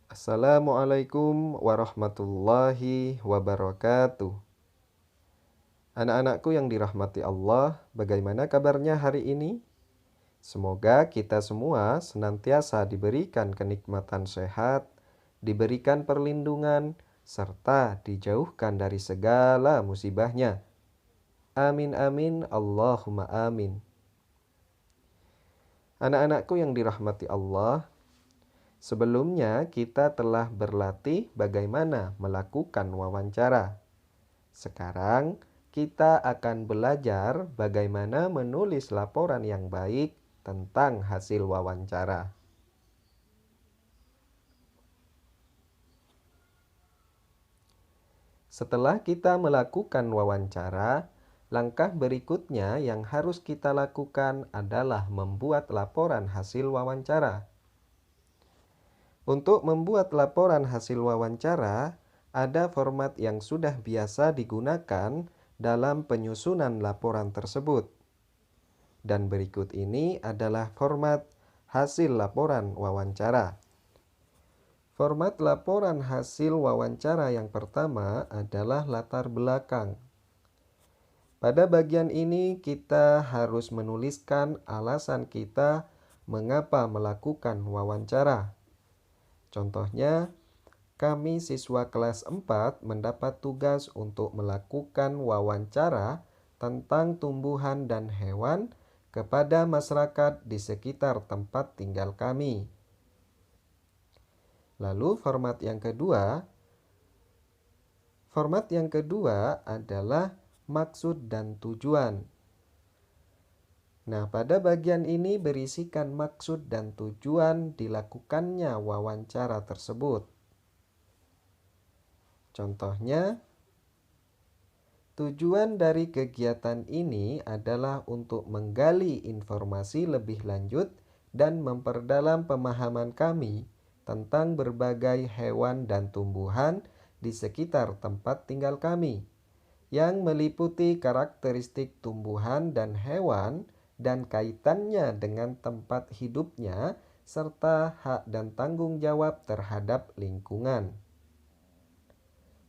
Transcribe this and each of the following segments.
Assalamualaikum warahmatullahi wabarakatuh. Anak-anakku yang dirahmati Allah, bagaimana kabarnya hari ini? Semoga kita semua senantiasa diberikan kenikmatan sehat, diberikan perlindungan, serta dijauhkan dari segala musibahnya. Amin amin Allahumma amin. Anak-anakku yang dirahmati Allah, sebelumnya kita telah berlatih bagaimana melakukan wawancara. Sekarang kita akan belajar bagaimana menulis laporan yang baik tentang hasil wawancara. Setelah kita melakukan wawancara, langkah berikutnya yang harus kita lakukan adalah membuat laporan hasil wawancara. Untuk membuat laporan hasil wawancara, ada format yang sudah biasa digunakan dalam penyusunan laporan tersebut. Dan berikut ini adalah format hasil laporan wawancara. Format laporan hasil wawancara yang pertama adalah latar belakang. Pada bagian ini kita harus menuliskan alasan kita mengapa melakukan wawancara. Contohnya, kami siswa kelas 4 mendapat tugas untuk melakukan wawancara tentang tumbuhan dan hewan kepada masyarakat di sekitar tempat tinggal kami. Lalu format yang kedua adalah maksud dan tujuan. Nah, pada bagian ini berisikan maksud dan tujuan dilakukannya wawancara tersebut. Contohnya, tujuan dari kegiatan ini adalah untuk menggali informasi lebih lanjut dan memperdalam pemahaman kami tentang berbagai hewan dan tumbuhan di sekitar tempat tinggal kami, yang meliputi karakteristik tumbuhan dan hewan dan kaitannya dengan tempat hidupnya, serta hak dan tanggung jawab terhadap lingkungan.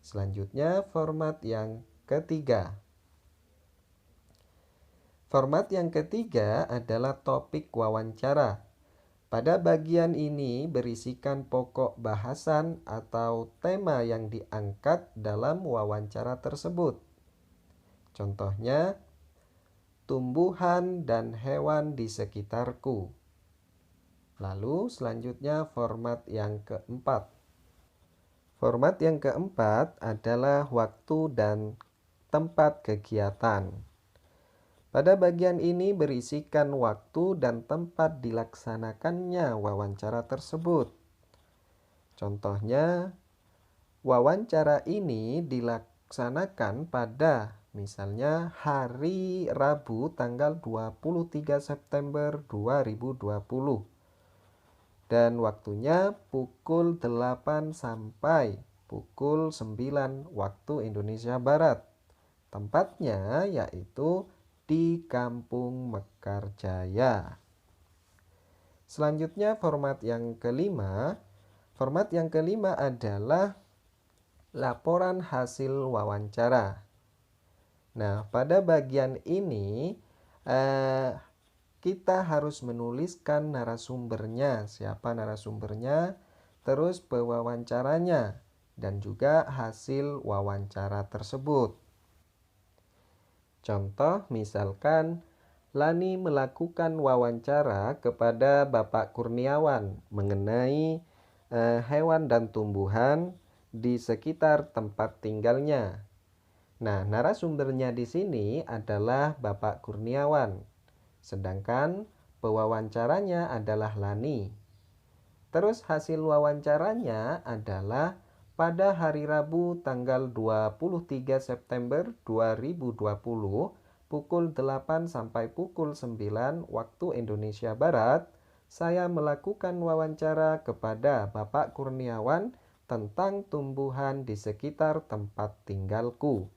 Selanjutnya, format yang ketiga. Format yang ketiga adalah topik wawancara. Pada bagian ini berisikan pokok bahasan atau tema yang diangkat dalam wawancara tersebut. Contohnya, tumbuhan dan hewan di sekitarku. Lalu selanjutnya format yang keempat. Format yang keempat adalah waktu dan tempat kegiatan. Pada bagian ini berisikan waktu dan tempat dilaksanakannya wawancara tersebut. Contohnya, wawancara ini dilaksanakan pada misalnya hari Rabu tanggal 23 September 2020. Dan waktunya pukul 8 sampai pukul 9 waktu Indonesia Barat. Tempatnya yaitu di Kampung Mekarjaya. Selanjutnya format yang kelima. Format yang kelima adalah laporan hasil wawancara. Nah, pada bagian ini kita harus menuliskan narasumbernya, siapa narasumbernya, terus pewawancaranya, dan juga hasil wawancara tersebut. Contoh misalkan Lani melakukan wawancara kepada Bapak Kurniawan mengenai hewan dan tumbuhan di sekitar tempat tinggalnya. Nah, narasumbernya di sini adalah Bapak Kurniawan, sedangkan pewawancaranya adalah Lani. Terus hasil wawancaranya adalah pada hari Rabu tanggal 23 September 2020 pukul 8 sampai pukul 9 waktu Indonesia Barat, saya melakukan wawancara kepada Bapak Kurniawan tentang tumbuhan di sekitar tempat tinggalku.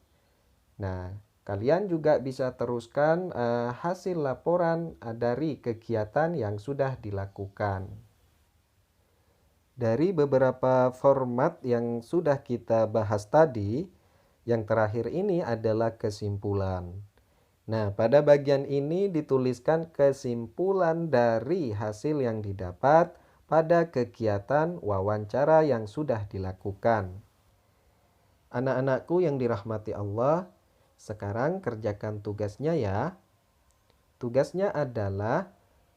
Nah, kalian juga bisa teruskan hasil laporan dari kegiatan yang sudah dilakukan. Dari beberapa format yang sudah kita bahas tadi, yang terakhir ini adalah kesimpulan. Nah, pada bagian ini dituliskan kesimpulan dari hasil yang didapat pada kegiatan wawancara yang sudah dilakukan. Anak-anakku yang dirahmati Allah, sekarang kerjakan tugasnya ya. Tugasnya adalah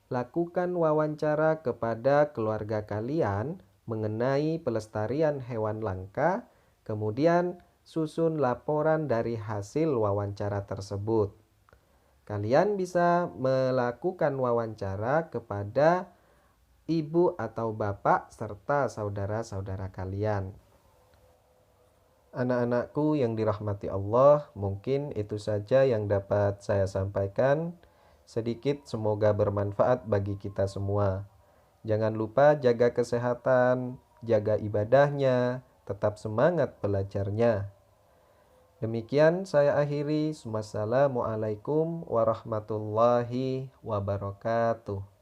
lakukan wawancara kepada keluarga kalian mengenai pelestarian hewan langka, kemudian susun laporan dari hasil wawancara tersebut. Kalian bisa melakukan wawancara kepada ibu atau bapak serta saudara-saudara kalian. Anak-anakku yang dirahmati Allah, mungkin itu saja yang dapat saya sampaikan. Sedikit semoga bermanfaat bagi kita semua. Jangan lupa jaga kesehatan, jaga ibadahnya, tetap semangat belajarnya. Demikian saya akhiri. Wassalamualaikum warahmatullahi wabarakatuh.